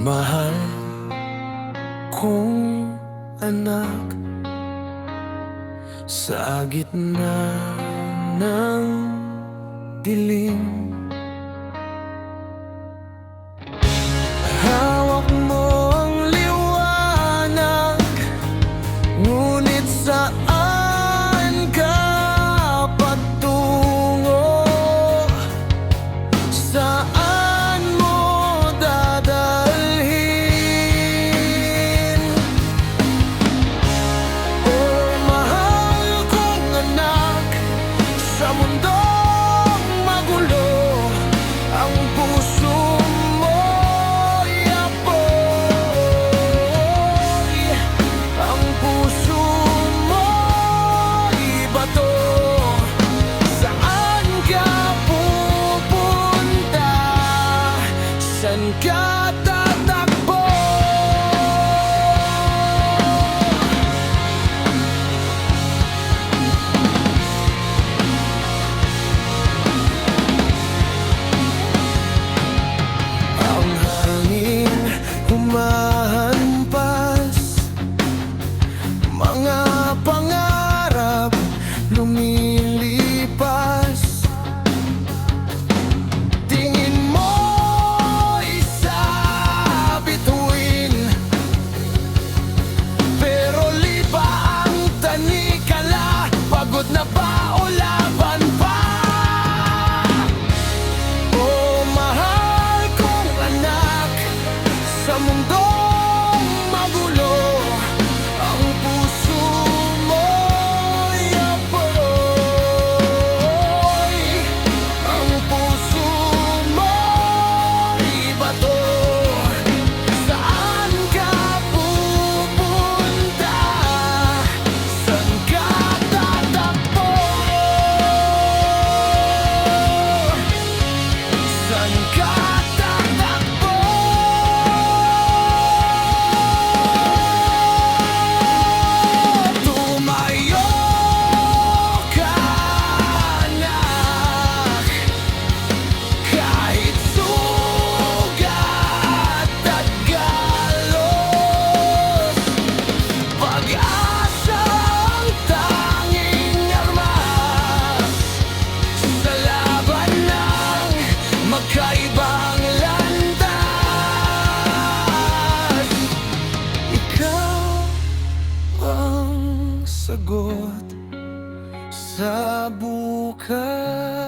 Mahal kong anak, sa gitna ng dilim, hawak mo ang liwanag, ngunit saan ka patungo? Saan mo dadalhin? Oh, mahal kong anak, sa mundong magulo, ang puso mo'y apoy, ang puso mo'y bato. Saan ka pupunta? Saan ka tatakbo? Ang hangin humahampas, mga pangarap lumilipas. Tingin mo isa bituin, pero liba ang tanikala. Pagod na ba o laban pa? Oh, mahal kong anak, sa mundong magulo, ang puso mo'y apoy, ang puso mo'y bato. Saan ka pupunta? Saan ka tatakbo? Saan ka tatakbo? Tumayo ka, anak, kahit sugat at galos. Pag-asa ang tanging armas sa laban ng magkaibang landas. Ikaw ang sagot sa bukas.